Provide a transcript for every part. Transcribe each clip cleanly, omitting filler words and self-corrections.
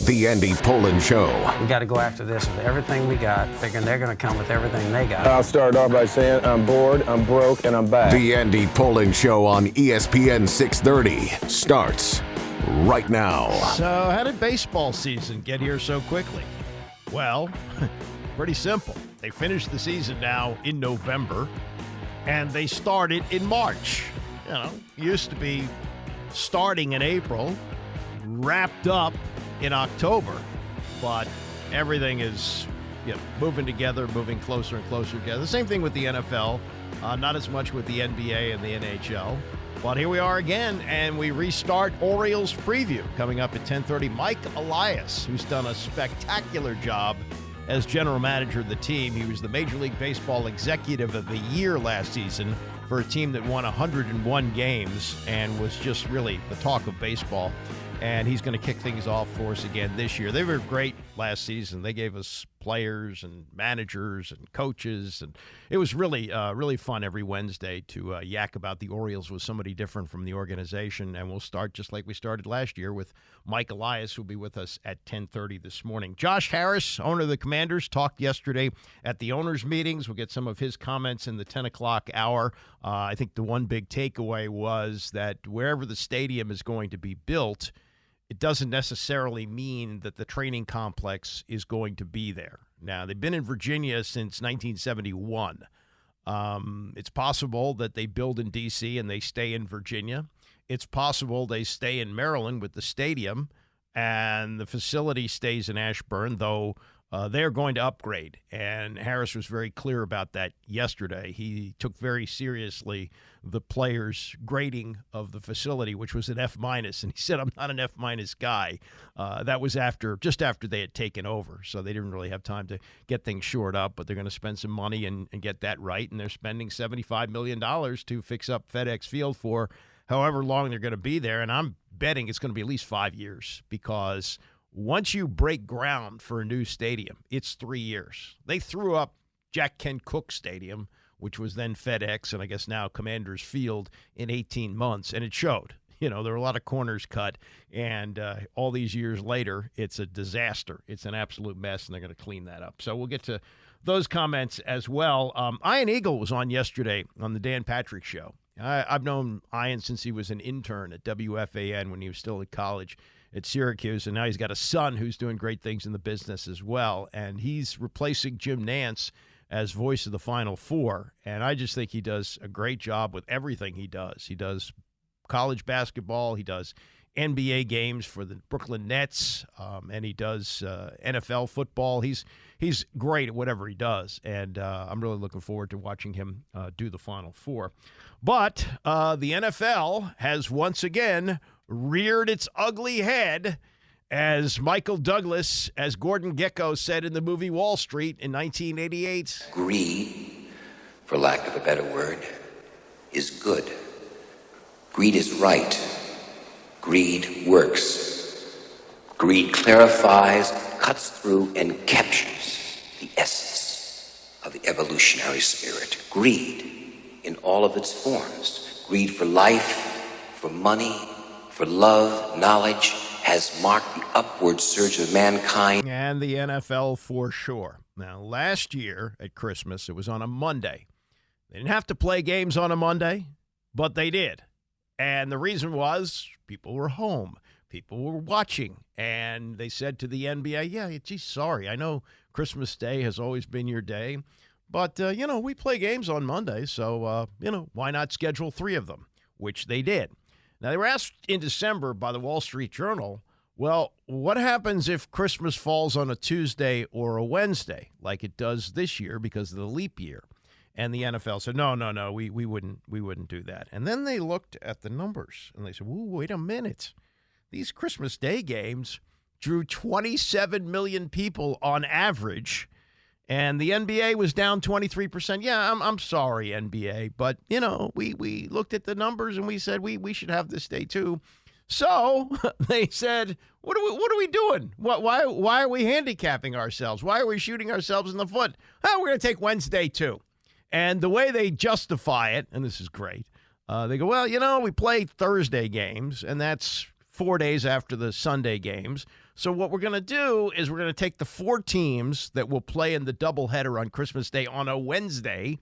The Andy Pollin Show. We got to go after this with everything we got, thinking they're going to come with everything they got. I'll start off by saying I'm bored, I'm broke, and I'm back. The Andy Pollin Show on ESPN 630 starts right now. So how did baseball season get here so quickly? Well, pretty simple. They finished the season now in November, and they started in March. You know, used to be starting in April, wrapped up in October, but everything is moving together, moving closer and closer together. The same thing with the NFL, not as much with the NBA and the NHL. But here we are again, and we restart Orioles preview coming up at 10:30. Mike Elias, who's done a spectacular job as general manager of the team. He was the Major League Baseball Executive of the Year last season for a team that won 101 games and was just really the talk of baseball. And he's going to kick things off for us again this year. They were great last season. They gave us players and managers and coaches, and it was really, really fun every Wednesday to yak about the Orioles with somebody different from the organization. And we'll start just like we started last year with Mike Elias, who'll be with us at 10:30 this morning. Josh Harris, owner of the Commanders, talked yesterday at the owners' meetings. We'll get some of his comments in the 10 o'clock hour. I think the one big takeaway was that wherever the stadium is going to be built, it doesn't necessarily mean that the training complex is going to be there. Now, they've been in Virginia since 1971. It's possible that they build in D.C. and they stay in Virginia. It's possible they stay in Maryland with the stadium and the facility stays in Ashburn, though they're going to upgrade. And Harris was very clear about that yesterday. He took very seriously the players' grading of the facility, which was an F-. And he said, I'm not an F- guy. That was just after they had taken over. So they didn't really have time to get things shored up, but they're going to spend some money and get that right. And they're spending $75 million to fix up FedEx Field for however long they're going to be there. And I'm betting it's going to be at least 5 years, because once you break ground for a new stadium, it's 3 years. They threw up Jack Kent Cooke Stadium, which was then FedEx and I guess now Commanders Field, in 18 months, and it showed. You know, there were a lot of corners cut, and all these years later, it's a disaster. It's an absolute mess, and they're going to clean that up. So we'll get to those comments as well. Ian Eagle was on yesterday on the Dan Patrick Show. I've known Ian since he was an intern at WFAN when he was still at college at Syracuse, and now he's got a son who's doing great things in the business as well, and he's replacing Jim Nantz as voice of the Final Four, and I just think he does a great job with everything he does. He does college basketball, he does NBA games for the Brooklyn Nets, and he does NFL football. He's great at whatever he does, and I'm really looking forward to watching him do the Final Four. But the NFL has once again reared its ugly head, as Michael Douglas, as Gordon Gekko said in the movie Wall Street in 1988. Greed, for lack of a better word, is good. Greed is right. Greed works. Greed clarifies, cuts through, and captures the essence of the evolutionary spirit. Greed in all of its forms. Greed for life, for money, for love, knowledge, has marked the upward surge of mankind. And the NFL for sure. Now, last year at Christmas, it was on a Monday. They didn't have to play games on a Monday, but they did. And the reason was people were home. People were watching. And they said to the NBA, yeah, geez, sorry. I know Christmas Day has always been your day. But, we play games on Monday. So, why not schedule 3 of them, which they did. Now, they were asked in December by the Wall Street Journal, well, what happens if Christmas falls on a Tuesday or a Wednesday, like it does this year because of the leap year? And the NFL said, no, we wouldn't do that. And then they looked at the numbers, and they said, wait a minute. These Christmas Day games drew 27 million people on average, and the NBA was down 23%. Yeah, I'm sorry, NBA, but, we looked at the numbers, and we said we should have this day too. So they said, what are we doing? Why are we handicapping ourselves? Why are we shooting ourselves in the foot? Oh, we're going to take Wednesday too. And the way they justify it, and this is great, they go, well, we play Thursday games, and that's 4 days after the Sunday games. So what we're going to do is we're going to take the 4 teams that will play in the doubleheader on Christmas Day on a Wednesday,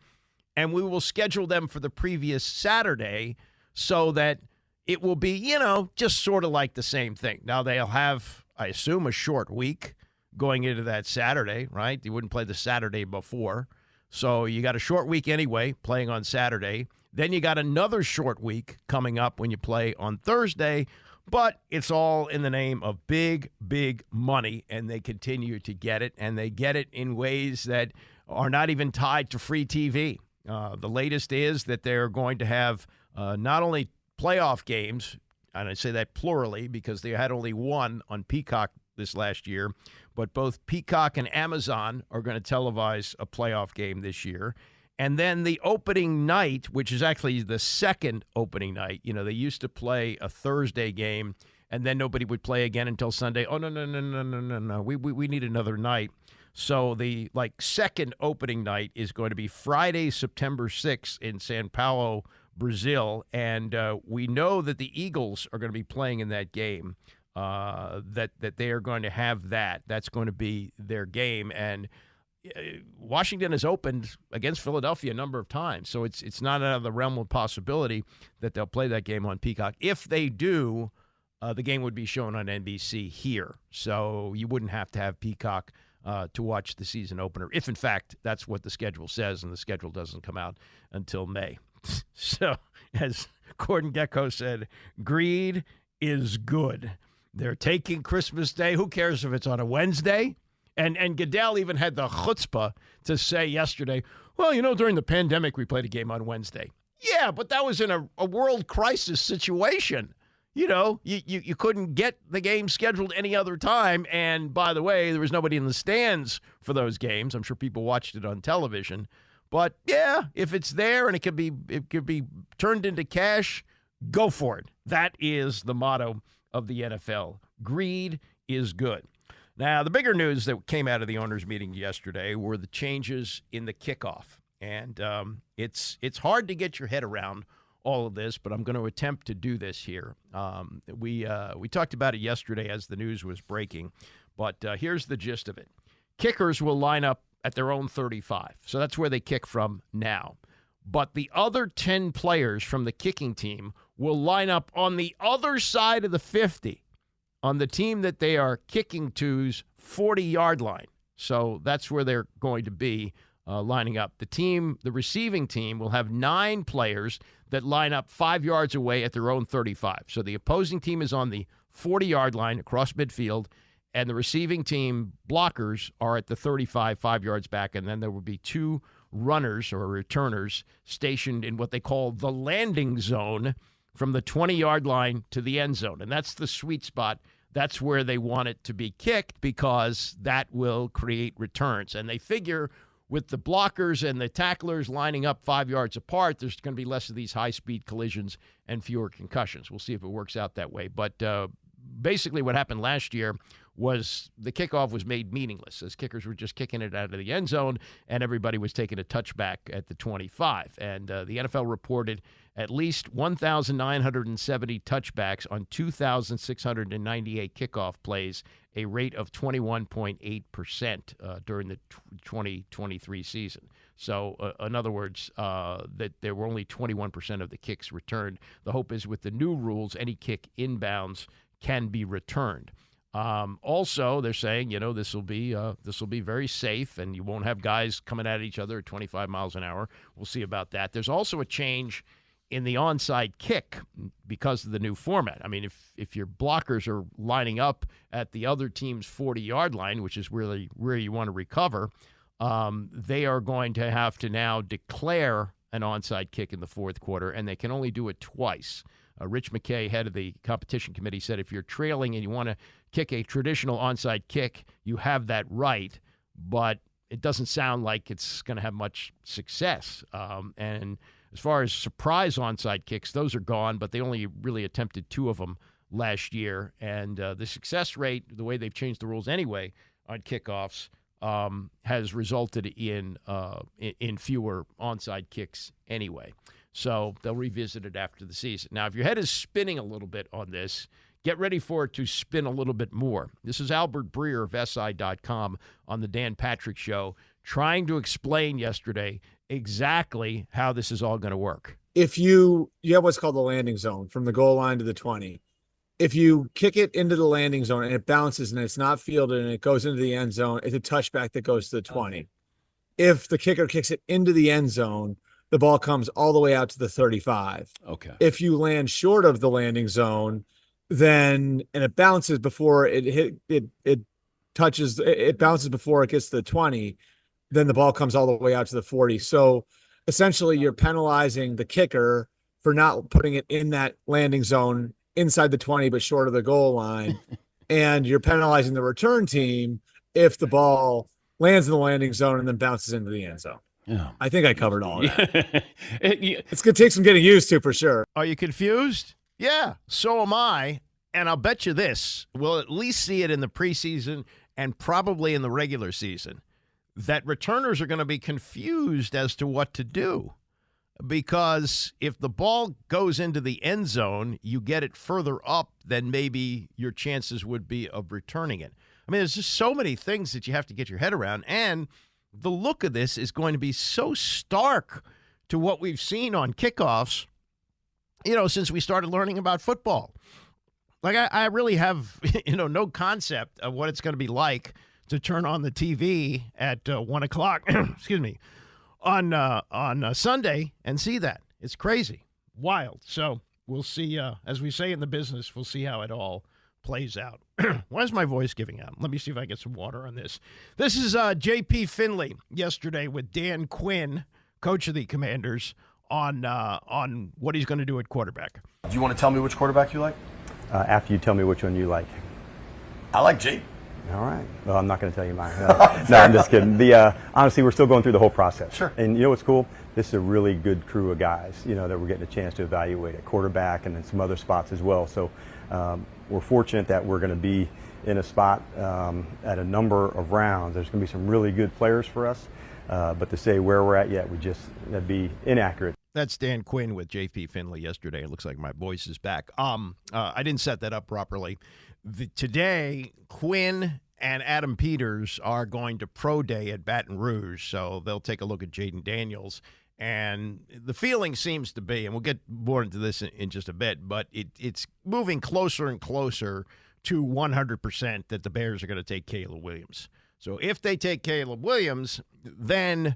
and we will schedule them for the previous Saturday so that it will be, just sort of like the same thing. Now, they'll have, I assume, a short week going into that Saturday, right? You wouldn't play the Saturday before. So you got a short week anyway, playing on Saturday. Then you got another short week coming up when you play on Thursday. But it's all in the name of big, big money, and they continue to get it, and they get it in ways that are not even tied to free TV. The latest is that they're going to have not only playoff games, and I say that plurally because they had only one on Peacock this last year, but both Peacock and Amazon are going to televise a playoff game this year. And then the opening night, which is actually the second opening night, they used to play a Thursday game, and then nobody would play again until Sunday. Oh, no. We need another night. So the second opening night is going to be Friday, September 6th in São Paulo, Brazil. And we know that the Eagles are going to be playing in that game, that they are going to have that. That's going to be their game. And Washington has opened against Philadelphia a number of times, so it's not out of the realm of possibility that they'll play that game on Peacock. If they do, the game would be shown on NBC here, so you wouldn't have to have Peacock to watch the season opener, if in fact that's what the schedule says, and the schedule doesn't come out until May. So, as Gordon Gekko said, greed is good. They're taking Christmas Day. Who cares if it's on a Wednesday? And Goodell even had the chutzpah to say yesterday, well, during the pandemic, we played a game on Wednesday. Yeah, but that was in a world crisis situation. You couldn't get the game scheduled any other time. And by the way, there was nobody in the stands for those games. I'm sure people watched it on television. But yeah, if it's there and it could be turned into cash, go for it. That is the motto of the NFL. Greed is good. Now, the bigger news that came out of the owners' meeting yesterday were the changes in the kickoff. And it's hard to get your head around all of this, but I'm going to attempt to do this here. We talked about it yesterday as the news was breaking, but here's the gist of it. Kickers will line up at their own 35, so that's where they kick from now. But the other 10 players from the kicking team will line up on the other side of the 50. On the team that they are kicking to's 40-yard line. So that's where they're going to be lining up. The receiving team will have 9 players that line up 5 yards away at their own 35. So the opposing team is on the 40-yard line across midfield, and the receiving team blockers are at the 35, 5 yards back, and then there will be 2 runners or returners stationed in what they call the landing zone from the 20-yard line to the end zone. And that's the sweet spot. That's where they want it to be kicked because that will create returns. And they figure with the blockers and the tacklers lining up 5 yards apart, there's going to be less of these high-speed collisions and fewer concussions. We'll see if it works out that way. But basically what happened last year was the kickoff was made meaningless as kickers were just kicking it out of the end zone and everybody was taking a touchback at the 25. And the NFL reported at least 1,970 touchbacks on 2,698 kickoff plays, a rate of 21.8% during the 2023 season. So, in other words, that there were only 21% of the kicks returned. The hope is with the new rules, any kick inbounds can be returned. Also, they're saying, this will be very safe, and you won't have guys coming at each other at 25 miles an hour. We'll see about that. There's also a change in the onside kick because of the new format. I mean, if your blockers are lining up at the other team's 40-yard line, which is really where you want to recover, they are going to have to now declare an onside kick in the fourth quarter, and they can only do it twice. Rich McKay, head of the competition committee, said if you're trailing and you want to kick a traditional onside kick, you have that right, but it doesn't sound like it's going to have much success. And as far as surprise onside kicks, those are gone, but they only really attempted 2 of them last year. And the success rate, the way they've changed the rules anyway on kickoffs, has resulted in fewer onside kicks anyway. So they'll revisit it after the season. Now, if your head is spinning a little bit on this, Get ready for it to spin a little bit more. This is Albert Breer of SI.com on the Dan Patrick Show, trying to explain yesterday exactly how this is all going to work. If you have what's called the landing zone from the goal line to the 20. If you kick it into the landing zone and it bounces and it's not fielded and it goes into the end zone, it's a touchback that goes to the 20. Okay. If the kicker kicks it into the end zone, the ball comes all the way out to the 35. Okay. If you land short of the landing zone, then and it bounces before it bounces before it gets to the 20, then the ball comes all the way out to the 40. So essentially you're penalizing the kicker for not putting it in that landing zone inside the 20 but short of the goal line. And you're penalizing the return team if the ball lands in the landing zone and then bounces into the end zone. Yeah. I think I covered all of that. It's going to take some getting used to for sure. Are you confused? Yeah, so am I. And I'll bet you this, we'll at least see it in the preseason and probably in the regular season, that returners are going to be confused as to what to do. Because if the ball goes into the end zone, you get it further up than maybe your chances would be of returning it. I mean, there's just so many things that you have to get your head around. And the look of this is going to be so stark to what we've seen on kickoffs, since we started learning about football. Like, I really have, no concept of what it's going to be like to turn on the TV at 1 o'clock, excuse me, on Sunday and see that. It's crazy, wild. So we'll see, as we say in the business, we'll see how it all plays out. Why is my voice giving out? Let me see if I get some water on this. This is J.P. Finley yesterday with Dan Quinn, coach of the Commanders, on what he's going to do at quarterback. Do you want to tell me which quarterback you like? After you tell me which one you like. I like Jake. All right. Well, I'm not going to tell you mine. No, I'm just kidding. Honestly, we're still going through the whole process. Sure. And you know what's cool? This is a really good crew of guys, that we're getting a chance to evaluate at quarterback and then some other spots as well. So we're fortunate that we're going to be in a spot at a number of rounds. There's going to be some really good players for us. But to say where we're at yet, that'd be inaccurate. That's Dan Quinn with J.P. Finley yesterday. It looks like my voice is back. I didn't set that up properly. Today, Quinn and Adam Peters are going to pro day at Baton Rouge, so they'll take a look at Jaden Daniels. And the feeling seems to be, and we'll get more into this in just a bit, but it's moving closer and closer to 100% that the Bears are going to take Caleb Williams. So if they take Caleb Williams, then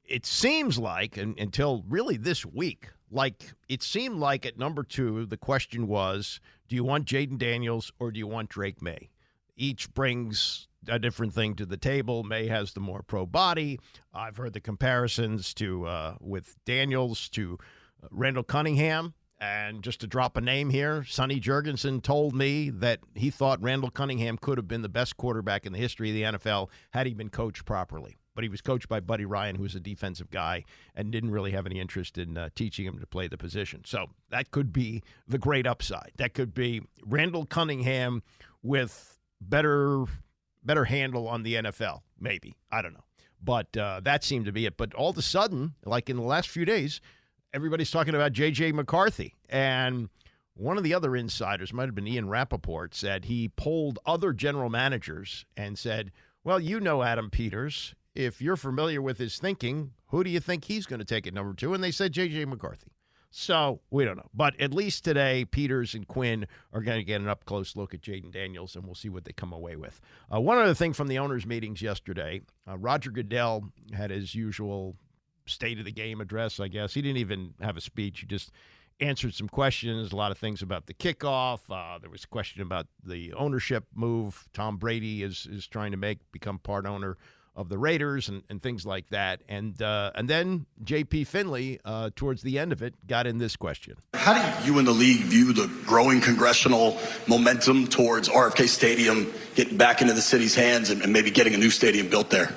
it seems like, until really this week, it seemed like at number 2, the question was, do you want Jaden Daniels or do you want Drake May? Each brings a different thing to the table. May has the more pro body. I've heard the comparisons with Daniels to Randall Cunningham. And just to drop a name here, Sonny Jurgensen told me that he thought Randall Cunningham could have been the best quarterback in the history of the NFL had he been coached properly. But he was coached by Buddy Ryan, who was a defensive guy, and didn't really have any interest in teaching him to play the position. So that could be the great upside. That could be Randall Cunningham with better handle on the NFL, maybe. I don't know. But that seemed to be it. But all of a sudden, like in the last few days, everybody's talking about J.J. McCarthy. And one of the other insiders, might have been Ian Rappaport, said he polled other general managers and said, well, Adam Peters, if you're familiar with his thinking, who do you think he's going to take at number 2? And they said J.J. McCarthy. So we don't know. But at least today, Peters and Quinn are going to get an up-close look at Jaden Daniels, and we'll see what they come away with. One other thing from the owners' meetings yesterday, Roger Goodell had his usual state of the game address, I guess. He didn't even have a speech. He just answered some questions, a lot of things about the kickoff. There was a question about the ownership move Tom Brady is trying to become part owner of the Raiders and things like that. And then J.P. Finley, towards the end of it, got in this question. How do you and the league view the growing congressional momentum towards RFK Stadium getting back into the city's hands and maybe getting a new stadium built there?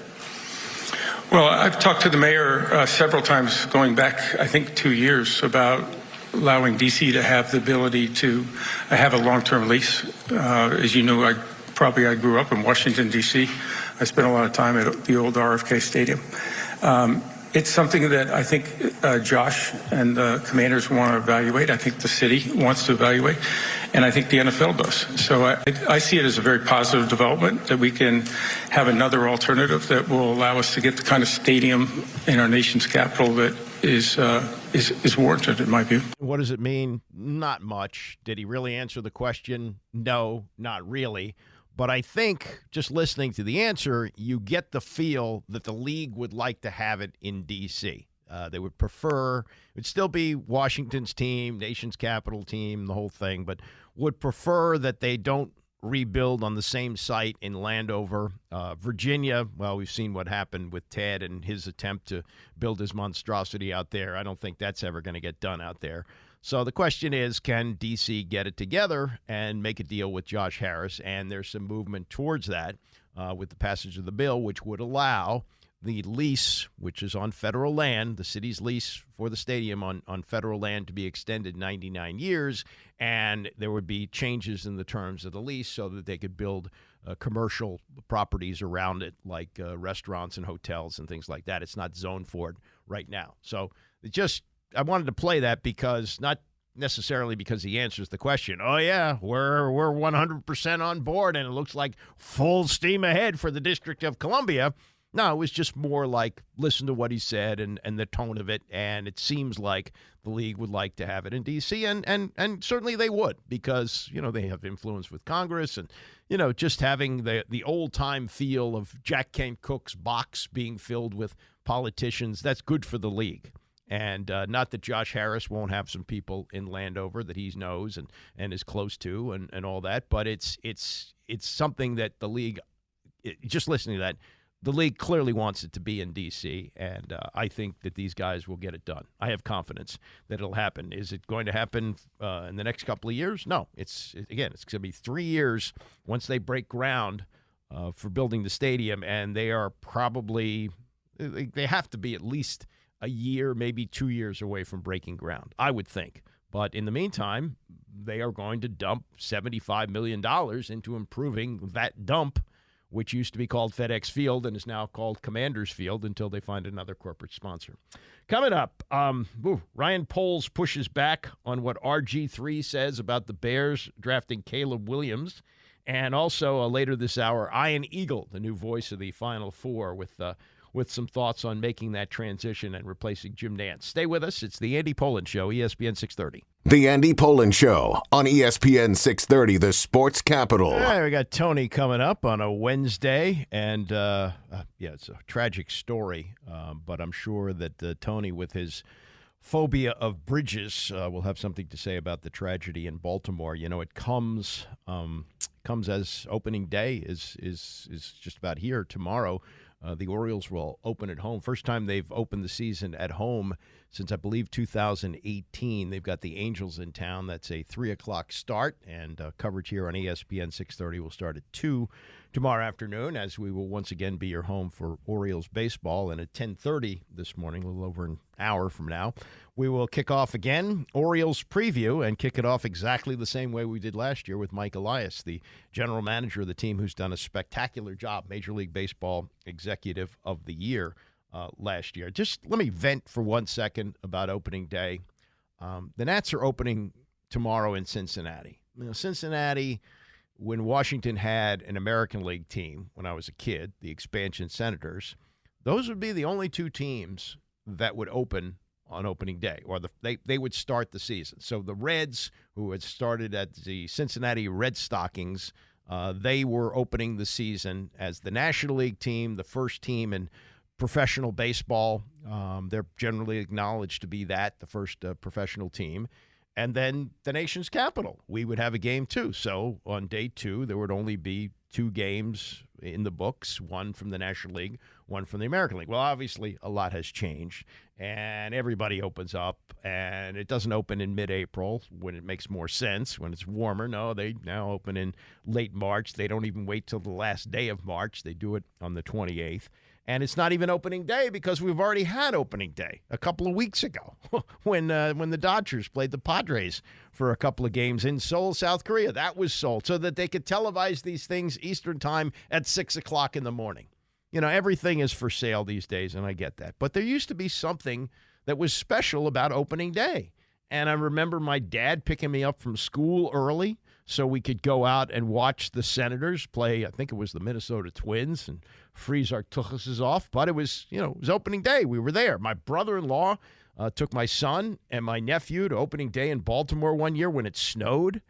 Well, I've talked to the mayor several times going back, I think, 2 years about allowing D.C. to have the ability to have a long-term lease. As you know, I grew up in Washington, D.C. I spent a lot of time at the old RFK Stadium. It's something that I think Josh and the Commanders want to evaluate. I think the city wants to evaluate, and I think the NFL does. So I see it as a very positive development that we can have another alternative that will allow us to get the kind of stadium in our nation's capital that is warranted, in my view. What does it mean? Not much. Did he really answer the question? No, not really. But I think just listening to the answer, you get the feel that the league would like to have it in D.C. They would prefer, it would still be Washington's team, nation's capital team, the whole thing, but would prefer that they don't rebuild on the same site in Landover. Virginia, well, we've seen what happened with Ted and his attempt to build his monstrosity out there. I don't think that's ever going to get done out there. So the question is, can D.C. get it together and make a deal with Josh Harris? And there's some movement towards that with the passage of the bill, which would allow the lease, which is on federal land, the city's lease for the stadium on federal land, to be extended 99 years. And there would be changes in the terms of the lease so that they could build commercial properties around it, like restaurants and hotels and things like that. It's not zoned for it right now. So I wanted to play that because, not necessarily because he answers the question. Oh, yeah, we're 100% on board, and it looks like full steam ahead for the District of Columbia. No, it was just more like listen to what he said and the tone of it, and it seems like the league would like to have it in D.C., and certainly they would because, they have influence with Congress and, just having the old-time feel of Jack Kent Cooke's box being filled with politicians, that's good for the league. And not that Josh Harris won't have some people in Landover that he knows and is close to and all that, but it's something that the league, just listening to that, the league clearly wants it to be in D.C., and I think that these guys will get it done. I have confidence that it'll happen. Is it going to happen in the next couple of years? No. It's going to be 3 years once they break ground for building the stadium, and they are probably – they have to be at least – a year, maybe 2 years away from breaking ground, I would think. But in the meantime, they are going to dump $75 million into improving that dump, which used to be called FedEx Field and is now called Commanders Field until they find another corporate sponsor. Coming up, Ryan Poles pushes back on what RG3 says about the Bears drafting Caleb Williams. And also later this hour, Ian Eagle, the new voice of the Final Four, with some thoughts on making that transition and replacing Jim Nantz. Stay with us. It's the Andy Pollin Show, ESPN 630. The Andy Pollin Show on ESPN 630, the sports capital. All right, we got Tony coming up on a Wednesday, and it's a tragic story, but I'm sure that Tony, with his phobia of bridges, will have something to say about the tragedy in Baltimore. It comes as opening day is just about here tomorrow. The Orioles will open at home. First time they've opened the season at home since, I believe, 2018. They've got the Angels in town. That's a 3 o'clock start, and coverage here on ESPN 630 will start at 2 tomorrow afternoon, as we will once again be your home for Orioles baseball. And at 10:30 this morning, a little over an hour from now, we will kick off again Orioles preview and kick it off exactly the same way we did last year with Mike Elias, the general manager of the team, who's done a spectacular job, Major League Baseball Executive of the Year last year. Just let me vent for 1 second about opening day. The Nats are opening tomorrow in Cincinnati. Cincinnati, when Washington had an American League team when I was a kid, the expansion Senators, those would be the only two teams that would open on opening day, or they would start the season. So the Reds, who had started at the Cincinnati Red Stockings, they were opening the season as the National League team, the first team in professional baseball. They're generally acknowledged to be the first professional team. And then the nation's capital, we would have a game too. So on day 2, there would only be 2 games in the books, one from the National League, one from the American League. Well, obviously, a lot has changed, and everybody opens up, and it doesn't open in mid-April when it makes more sense, when it's warmer. No, they now open in late March. They don't even wait till the last day of March. They do it on the 28th. And it's not even opening day because we've already had opening day a couple of weeks ago when the Dodgers played the Padres for a couple of games in Seoul, South Korea. That was sold so that they could televise these things Eastern time at 6 o'clock in the morning. everything is for sale these days, and I get that. But there used to be something that was special about opening day. And I remember my dad picking me up from school early so we could go out and watch the Senators play. I think it was the Minnesota Twins, and freeze our tuchuses off. But it was, it was opening day. We were there. My brother-in-law took my son and my nephew to opening day in Baltimore one year when it snowed.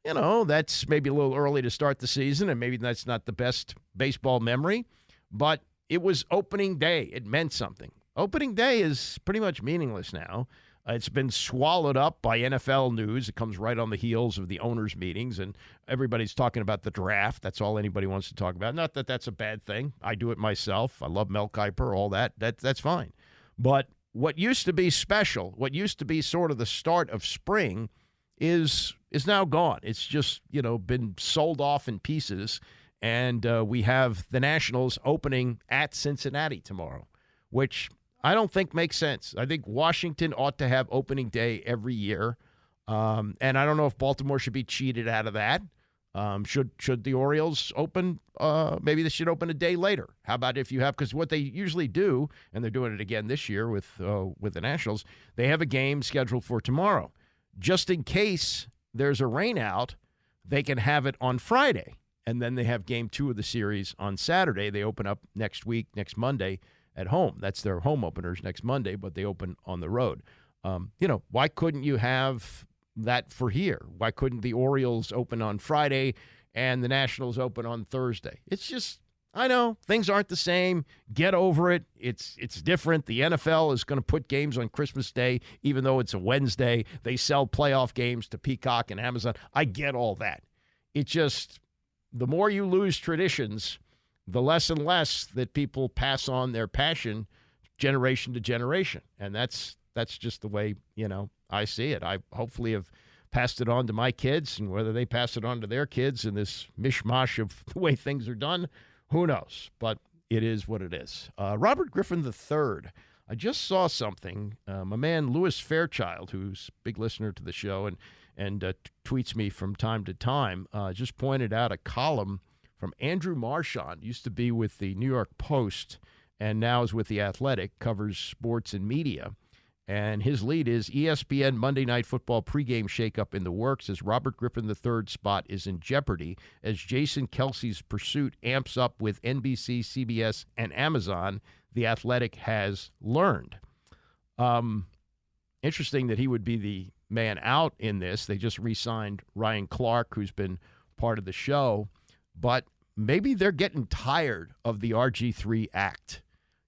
That's maybe a little early to start the season, and maybe that's not the best baseball memory. But it was opening day. It meant something. Opening day is pretty much meaningless now. It's been swallowed up by NFL news. It comes right on the heels of the owners' meetings, and everybody's talking about the draft. That's all anybody wants to talk about. Not that that's a bad thing. I do it myself. I love Mel Kiper, all that. That's fine. But what used to be special, what used to be sort of the start of spring, is now gone. It's just, been sold off in pieces, and we have the Nationals opening at Cincinnati tomorrow, which I don't think makes sense. I think Washington ought to have opening day every year. And I don't know if Baltimore should be cheated out of that. Should the Orioles open? Maybe they should open a day later. How about if you have, because what they usually do, and they're doing it again this year with the Nationals, they have a game scheduled for tomorrow. Just in case there's a rain out, they can have it on Friday. And then they have game 2 of the series on Saturday. They open up next Monday, at home. That's their home openers next Monday, but they open on the road. Why couldn't you have that for here? Why couldn't the Orioles open on Friday and the Nationals open on Thursday? It's just, I know, things aren't the same. Get over it. It's different. The NFL is going to put games on Christmas Day, even though it's a Wednesday. They sell playoff games to Peacock and Amazon. I get all that. It just, the more you lose traditions, the less and less that people pass on their passion generation to generation. And that's just the way, I see it. I hopefully have passed it on to my kids, and whether they pass it on to their kids in this mishmash of the way things are done, who knows? But it is what it is. Robert Griffin III. I just saw something. My man Louis Fairchild, who's a big listener to the show and tweets me from time to time, just pointed out a column from Andrew Marchand, used to be with the New York Post and now is with The Athletic, covers sports and media. And his lead is ESPN Monday Night Football pregame shakeup in the works as Robert Griffin III's spot is in jeopardy as Jason Kelsey's pursuit amps up with NBC, CBS, and Amazon, The Athletic has learned. Interesting that he would be the man out in this. They just re-signed Ryan Clark, who's been part of the show. But maybe they're getting tired of the RG3 act,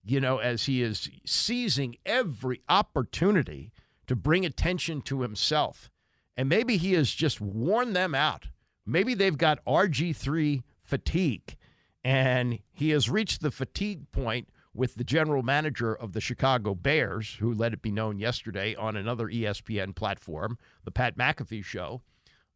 as he is seizing every opportunity to bring attention to himself. And maybe he has just worn them out. Maybe they've got RG3 fatigue, and he has reached the fatigue point with the general manager of the Chicago Bears, who let it be known yesterday on another ESPN platform, the Pat McAfee Show.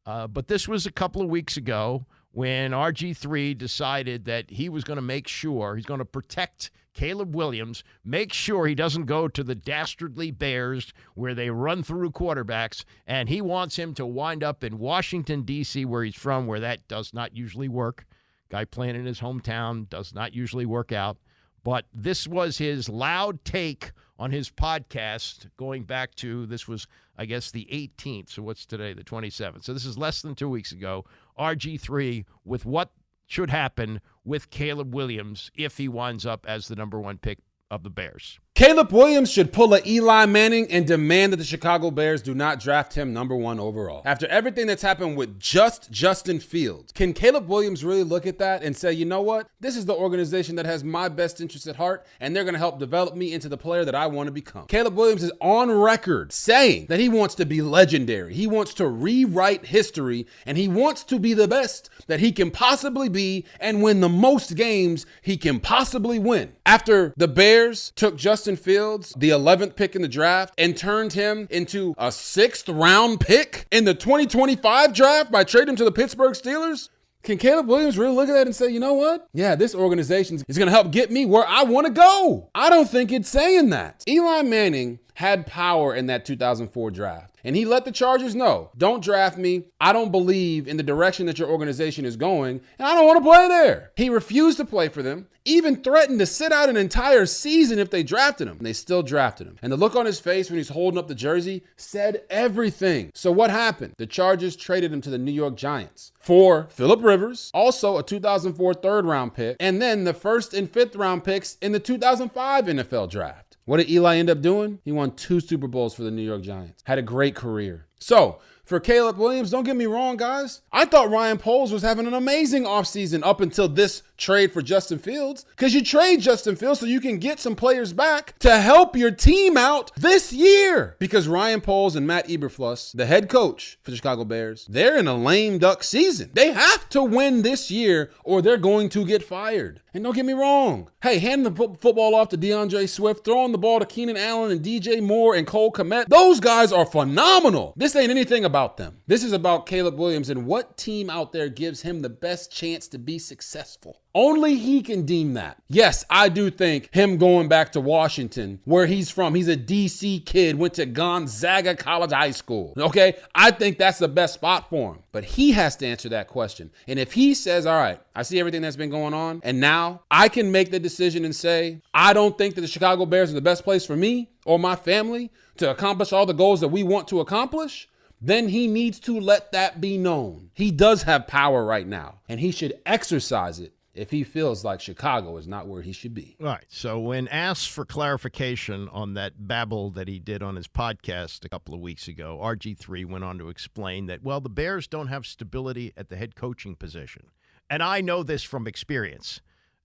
But this was a couple of weeks ago when RG3 decided that he was going to make sure, he's going to protect Caleb Williams, make sure he doesn't go to the dastardly Bears where they run through quarterbacks, and he wants him to wind up in Washington, D.C., where he's from, where that does not usually work. Guy playing in his hometown does not usually work out. But this was his loud take on his podcast going back to, this was, I guess, the 18th. So what's today? The 27th. So this is less than 2 weeks ago. RG3 with what should happen with Caleb Williams if he winds up as the number 1 pick of the Bears. Caleb Williams should pull a Eli Manning and demand that the Chicago Bears do not draft him number 1 overall. After everything that's happened with Justin Fields, can Caleb Williams really look at that and say, you know what? This is the organization that has my best interests at heart, and they're going to help develop me into the player that I want to become. Caleb Williams is on record saying that he wants to be legendary. He wants to rewrite history, and he wants to be the best that he can possibly be and win the most games he can possibly win. After the Bears took Justin Fields, the 11th pick in the draft, and turned him into a 6th round pick in the 2025 draft by trading him to the Pittsburgh Steelers, can Caleb Williams really look at that and say, you know what? Yeah, this organization is going to help get me where I want to go. I don't think it's saying that. Eli Manning had power in that 2004 draft. And he let the Chargers know, don't draft me. I don't believe in the direction that your organization is going, and I don't want to play there. He refused to play for them, even threatened to sit out an entire season if they drafted him. And they still drafted him. And the look on his face when he's holding up the jersey said everything. So what happened? The Chargers traded him to the New York Giants for Phillip Rivers, also a 2004 third-round pick, and then the first and fifth round picks in the 2005 NFL draft. What did Eli end up doing? He won 2 Super Bowls for the New York Giants. Had a great career. So, for Caleb Williams, don't get me wrong, guys. I thought Ryan Poles was having an amazing offseason up until this trade for Justin Fields, because you trade Justin Fields so you can get some players back to help your team out this year. Because Ryan Poles and Matt Eberflus, the head coach for the Chicago Bears, they're in a lame duck season. They have to win this year or they're going to get fired. And don't get me wrong. Hey, hand the football off to DeAndre Swift, throwing the ball to Keenan Allen and DJ Moore and Cole Kmet. Those guys are phenomenal. This ain't anything about them. This is about Caleb Williams and what team out there gives him the best chance to be successful. Only he can deem that. Yes, I do think him going back to Washington, where he's from, he's a DC kid, went to Gonzaga College High School. Okay, I think that's the best spot for him. But he has to answer that question. And if he says, all right, I see everything that's been going on, and now I can make the decision and say, I don't think that the Chicago Bears are the best place for me or my family to accomplish all the goals that we want to accomplish, then he needs to let that be known. He does have power right now, and he should exercise it if he feels like Chicago is not where he should be. All right. So when asked for clarification on that babble that he did on his podcast a couple of weeks ago, RG3 went on to explain that, well, the Bears don't have stability at the head coaching position. And I know this from experience.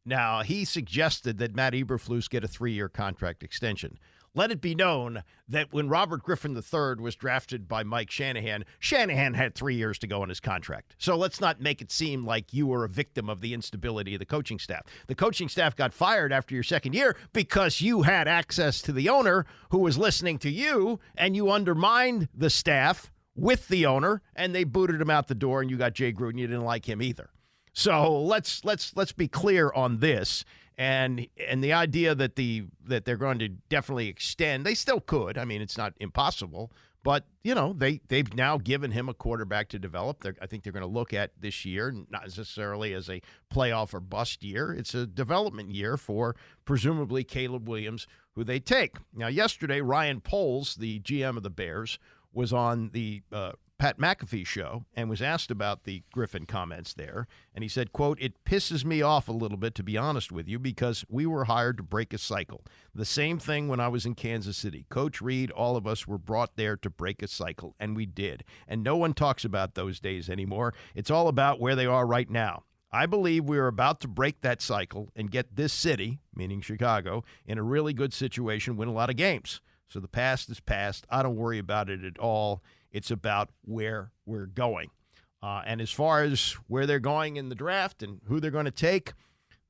Now, he suggested that Matt Eberflus get a 3-year contract extension. Let it be known that when Robert Griffin III was drafted by Mike Shanahan, Shanahan had 3 years to go on his contract. So let's not make it seem like you were a victim of the instability of the coaching staff. The coaching staff got fired after your second year because you had access to the owner who was listening to you, and you undermined the staff with the owner, and they booted him out the door, and you got Jay Gruden. You didn't like him either. So let's be clear on this. And the idea that they're going to definitely extend, they still could. I mean, it's not impossible, but you know they've now given him a quarterback to develop. I think they're going to look at this year not necessarily as a playoff or bust year. It's a development year for presumably Caleb Williams, who they take. Now, yesterday, Ryan Poles, the GM of the Bears, was on the Pat McAfee show and was asked about the Griffin comments there. And he said, quote, "It pisses me off a little bit, to be honest with you, because we were hired to break a cycle. The same thing when I was in Kansas City. Coach Reed, all of us were brought there to break a cycle, and we did. And no one talks about those days anymore. It's all about where they are right now. I believe we are about to break that cycle and get this city," meaning Chicago, "in a really good situation, win a lot of games. So the past is past. I don't worry about it at all. It's about where we're going." And as far as where they're going in the draft and who they're going to take,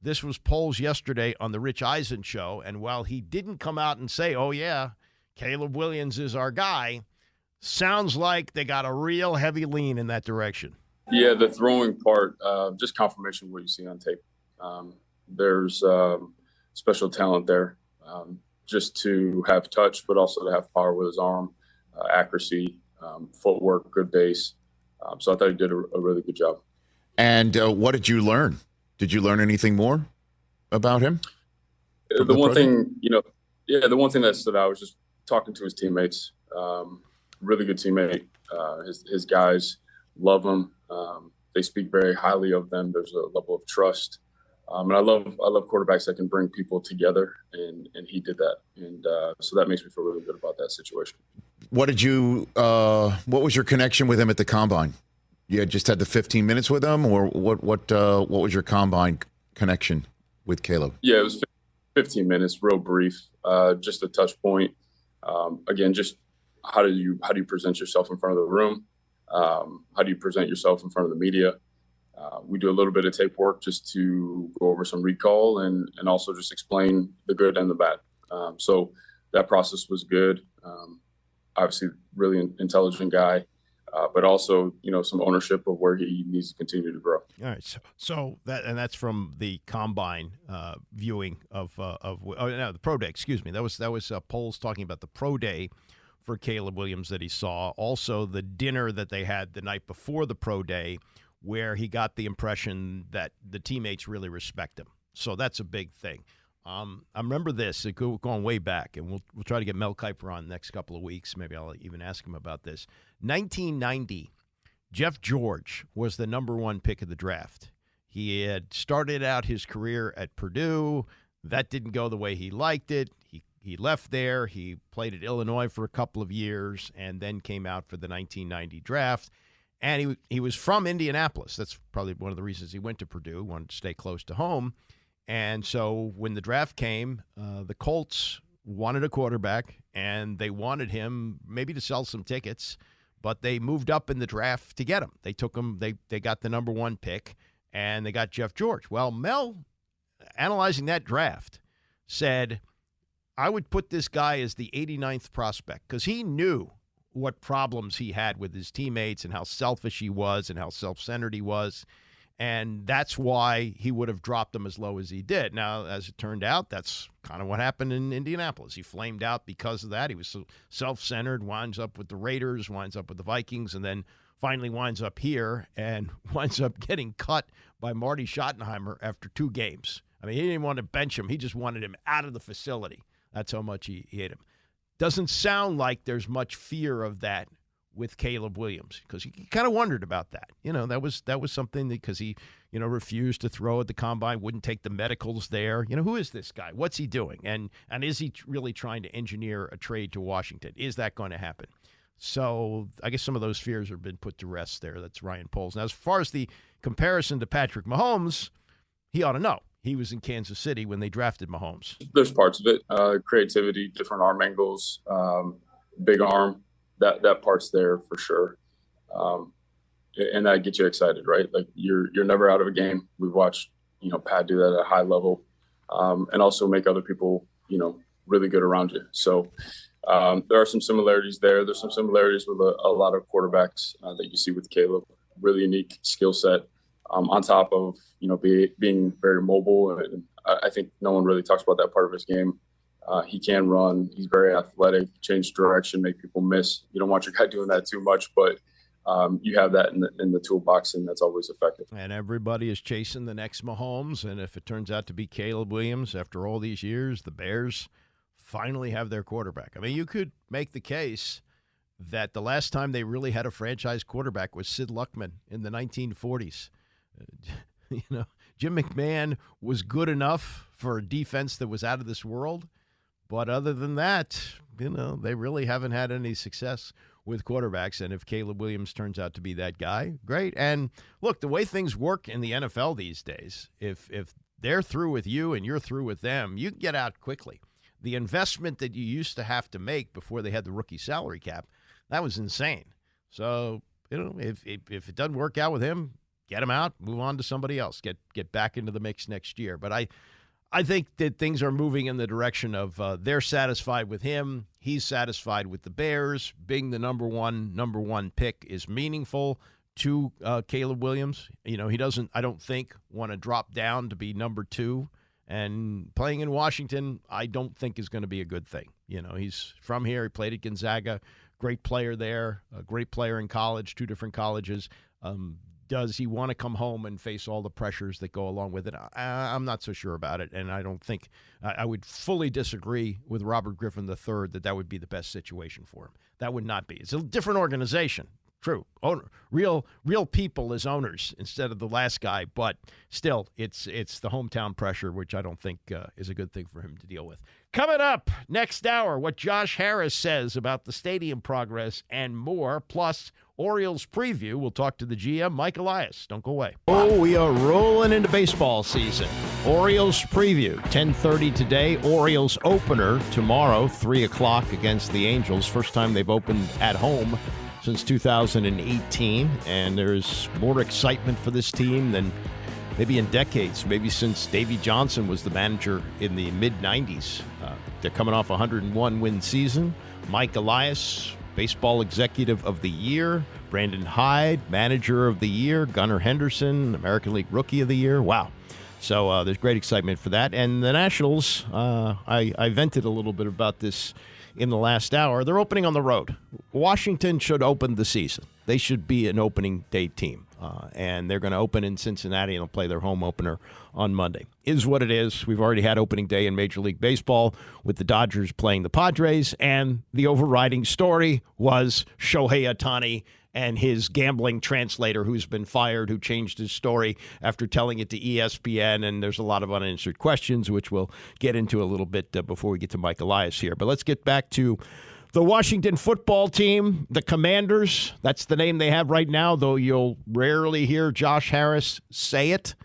this was Poles yesterday on the Rich Eisen show. And while he didn't come out and say, oh, yeah, Caleb Williams is our guy, sounds like they got a real heavy lean in that direction. Yeah, the throwing part, just confirmation of what you see on tape. There's special talent there, just to have touch, but also to have power with his arm, accuracy, footwork, good base. So I thought he did a really good job. And what did you learn? Did you learn anything more about him? The one thing, the one thing that stood out was just talking to his teammates. Really good teammate. His guys love him. They speak very highly of them. There's a level of trust. And I love quarterbacks that can bring people together, and he did that. And so that makes me feel really good about that situation. What was your connection with him at the Combine? You just had the 15 minutes with him, or what was your Combine connection with Caleb? Yeah, it was 15 minutes, real brief, just a touch point. Again, just how do you present yourself in front of the room? How do you present yourself in front of the media? We do a little bit of tape work just to go over some recall and also just explain the good and the bad. So that process was good. Obviously, really intelligent guy, but also, some ownership of where he needs to continue to grow. All right. So that's from the Combine viewing of the Pro Day. Excuse me. That was Poles talking about the Pro Day for Caleb Williams that he saw. Also, the dinner that they had the night before the pro day, where he got the impression that the teammates really respect him. So that's a big thing. I remember this, going way back, and we'll try to get Mel Kiper on the next couple of weeks. Maybe I'll even ask him about this. 1990, Jeff George was the number 1 pick of the draft. He had started out his career at Purdue. That didn't go the way he liked it. He left there. He played at Illinois for a couple of years and then came out for the 1990 draft. And he was from Indianapolis. That's probably one of the reasons he went to Purdue, wanted to stay close to home. And so when the draft came, the Colts wanted a quarterback, and they wanted him maybe to sell some tickets, but they moved up in the draft to get him. They took him. They got the number 1 pick, and they got Jeff George. Well, Mel, analyzing that draft, said, I would put this guy as the 89th prospect because he knew what problems he had with his teammates and how selfish he was and how self-centered he was. And that's why he would have dropped them as low as he did. Now, as it turned out, that's kind of what happened in Indianapolis. He flamed out because of that. He was so self-centered, winds up with the Raiders, winds up with the Vikings, and then finally winds up here and winds up getting cut by Marty Schottenheimer after 2 games. I mean, he didn't want to bench him. He just wanted him out of the facility. That's how much he hated him. Doesn't sound like there's much fear of that with Caleb Williams, because he kind of wondered about that. That was something because he, refused to throw at the combine, wouldn't take the medicals there. Who is this guy? What's he doing? And is he really trying to engineer a trade to Washington? Is that going to happen? So I guess some of those fears have been put to rest there. That's Ryan Poles. Now, as far as the comparison to Patrick Mahomes, he ought to know. He was in Kansas City when they drafted Mahomes. There's parts of it, creativity, different arm angles, big arm. That part's there for sure, and that gets you excited, right? Like you're never out of a game. We've watched Pat do that at a high level, and also make other people really good around you. So there are some similarities there. There's some similarities with a lot of quarterbacks that you see with Caleb. Really unique skill set, on top of being very mobile, and I think no one really talks about that part of his game. He can run. He's very athletic, change direction, make people miss. You don't want your guy doing that too much, but you have that in the toolbox, and that's always effective. And everybody is chasing the next Mahomes, and if it turns out to be Caleb Williams after all these years, the Bears finally have their quarterback. I mean, you could make the case that the last time they really had a franchise quarterback was Sid Luckman in the 1940s. Jim McMahon was good enough for a defense that was out of this world. But other than that, they really haven't had any success with quarterbacks. And if Caleb Williams turns out to be that guy, great. And look, the way things work in the NFL these days, if they're through with you and you're through with them, you can get out quickly. The investment that you used to have to make before they had the rookie salary cap, that was insane. So, if it doesn't work out with him, get him out, move on to somebody else, get back into the mix next year. But I think that things are moving in the direction of they're satisfied with him. He's satisfied with the Bears. Being the number one pick is meaningful to Caleb Williams. He doesn't, I don't think, want to drop down to be number 2. And playing in Washington, I don't think is going to be a good thing. He's from here. He played at Gonzaga. Great player there. A great player in college, 2 different colleges. Does he want to come home and face all the pressures that go along with it? I'm not so sure about it, and I don't think I would fully disagree with Robert Griffin III that would be the best situation for him. That would not be. It's a different organization. True. Real people as owners instead of the last guy, but still, it's the hometown pressure, which I don't think is a good thing for him to deal with. Coming up next hour, what Josh Harris says about the stadium progress and more, plus Orioles preview. We'll talk to the GM, Mike Elias. Don't go away. Oh, we are rolling into baseball season. Orioles preview, 10:30 today. Orioles opener tomorrow, 3 o'clock against the Angels. First time they've opened at home since 2018, and there's more excitement for this team than maybe in decades, maybe since Davey Johnson was the manager in the mid-'90s. They're coming off a 101-win season. Mike Elias, Baseball Executive of the Year. Brandon Hyde, Manager of the Year. Gunnar Henderson, American League Rookie of the Year. Wow. So there's great excitement for that. And the Nationals, I vented a little bit about this in the last hour. They're opening on the road. Washington should open the season. They should be an opening day team. And they're going to open in Cincinnati and they'll play their home opener on Monday. Is what it is. We've already had opening day in Major League Baseball with the Dodgers playing the Padres, and the overriding story was Shohei Ohtani and his gambling translator who's been fired, who changed his story after telling it to ESPN, and there's a lot of unanswered questions, which we'll get into a little bit before we get to Mike Elias here. But let's get back to the Washington football team, the Commanders. That's the name they have right now, though you'll rarely hear Josh Harris say it.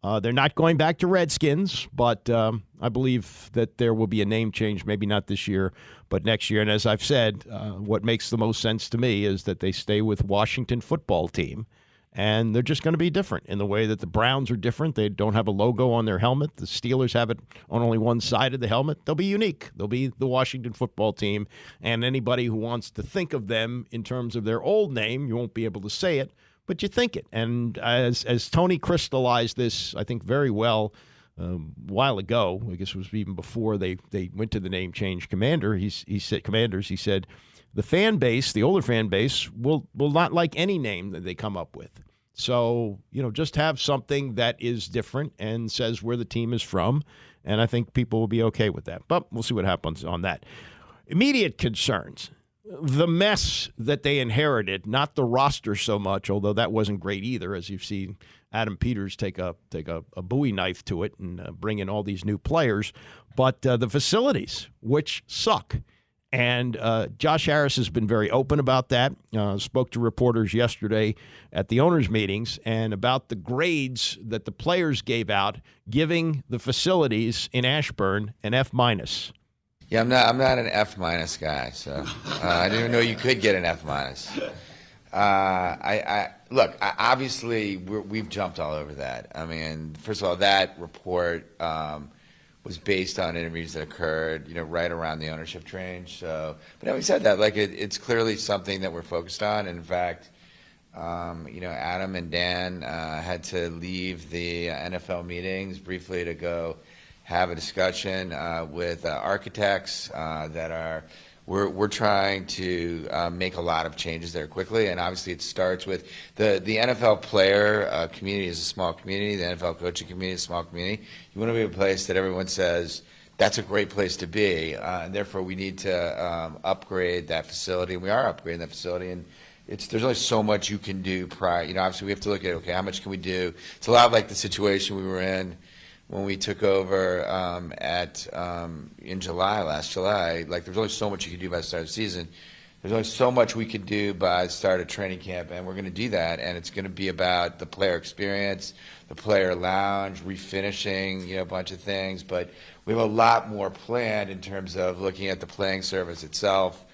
They're not going back to Redskins, but I believe that there will be a name change, maybe not this year, but next year. And as I've said, what makes the most sense to me is that they stay with Washington football team, and they're just going to be different in the way that the Browns are different. They don't have a logo on their helmet. The Steelers have it on only one side of the helmet. They'll be unique. They'll be the Washington football team, and anybody who wants to think of them in terms of their old name, you won't be able to say it, but you think it. And as Tony crystallized this, I think, very well a while ago, I guess it was even before they went to the name change Commanders, he said, the fan base, the older fan base, will not like any name that they come up with. So, just have something that is different and says where the team is from, and I think people will be okay with that. But we'll see what happens on that. Immediate concerns. The mess that they inherited, not the roster so much, although that wasn't great either, as you've seen Adam Peters take a Bowie knife to it and bring in all these new players, but the facilities, which suck. And Josh Harris has been very open about that, spoke to reporters yesterday at the owners' meetings, and about the grades that the players gave out, giving the facilities in Ashburn an F-. Yeah, I'm not an F- guy, so I didn't even know you could get an F-. Obviously we've jumped all over that. I mean, first of all, that report was based on interviews that occurred, right around the ownership change. So, but having said that, it's clearly something that we're focused on. And in fact, Adam and Dan had to leave the NFL meetings briefly to go have a discussion with architects we're trying to make a lot of changes there quickly, and obviously it starts with the NFL player community is a small community, the NFL coaching community is a small community. You want to be a place that everyone says that's a great place to be, and therefore we need to upgrade that facility, and we are upgrading that facility, and there's only so much you can do prior. Obviously we have to look at, okay, how much can we do? It's a lot like the situation we were in when we took over in last July. There's only so much you can do by the start of the season. There's only so much we can do by the start of training camp, and we're going to do that. And it's going to be about the player experience, the player lounge, refinishing, a bunch of things. But we have a lot more planned in terms of looking at the playing service itself,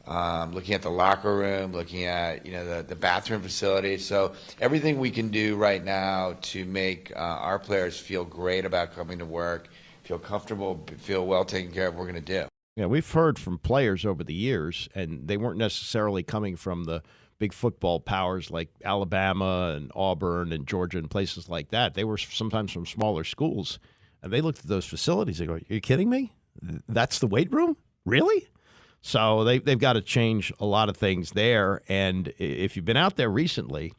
looking at the locker room, looking at the bathroom facility. So everything we can do right now to make our players feel great about coming to work, feel comfortable, feel well taken care of, we're going to do. Yeah, we've heard from players over the years, and they weren't necessarily coming from the big football powers like Alabama and Auburn and Georgia and places like that. They were sometimes from smaller schools, and they looked at those facilities and go, "Are you kidding me? That's the weight room? Really?" So they've got to change a lot of things there. And if you've been out there recently,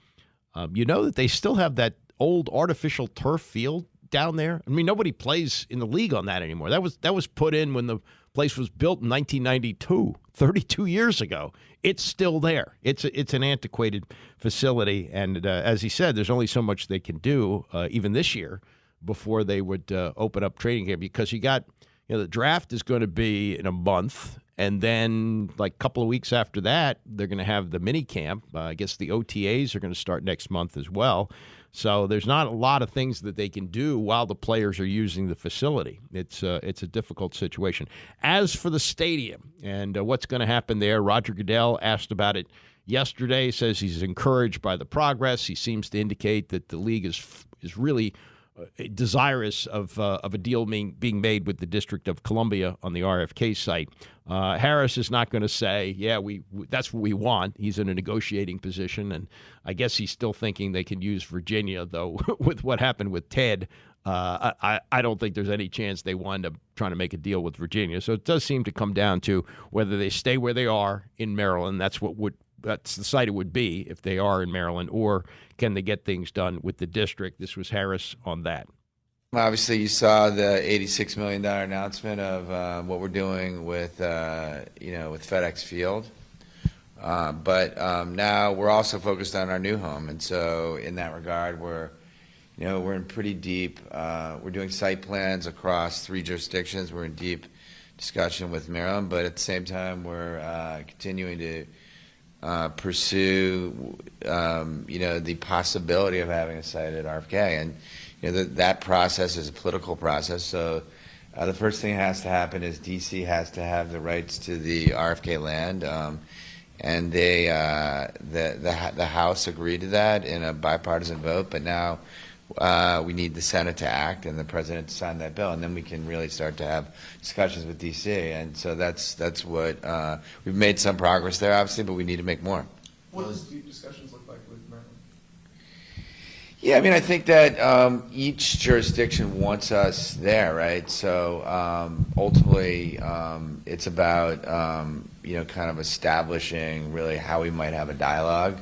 you know that they still have that old artificial turf field down there. I mean, nobody plays in the league on that anymore. That was put in when the place was built in 1992, 32 years ago. It's still there. It's an antiquated facility. And as he said, there's only so much they can do, even this year, before they would open up training camp, because the draft is going to be in a month. And then, a couple of weeks after that, they're going to have the mini camp. I guess the OTAs are going to start next month as well. So there's not a lot of things that they can do while the players are using the facility. It's a difficult situation. As for the stadium and what's going to happen there, Roger Goodell asked about it yesterday. Says he's encouraged by the progress. He seems to indicate that the league is really desirous of a deal being made with the District of Columbia on the RFK site. Harris is not going to say, yeah, that's what we want. He's in a negotiating position, and I guess he's still thinking they can use Virginia, though, with what happened with Ted. I don't think there's any chance they wind up trying to make a deal with Virginia. So it does seem to come down to whether they stay where they are in Maryland. That's the site it would be if they are in Maryland, or can they get things done with the district? This was Harris on that. Obviously, you saw the $86 million announcement of what we're doing with with FedEx Field. But now we're also focused on our new home, and so in that regard, we're in pretty deep. We're doing site plans across 3 jurisdictions. We're in deep discussion with Maryland, but at the same time, we're continuing to pursue, the possibility of having a site at RFK, and that process is a political process. So the first thing that has to happen is D.C. has to have the rights to the RFK land. And the House agreed to that in a bipartisan vote, but now we need the Senate to act and the President to sign that bill, and then we can really start to have discussions with D.C. And so that's what we've made some progress there, obviously, but we need to make more. What does deep discussions look like with Maryland? Yeah, I mean, I think that each jurisdiction wants us there, right? So ultimately, it's about kind of establishing really how we might have a dialogue,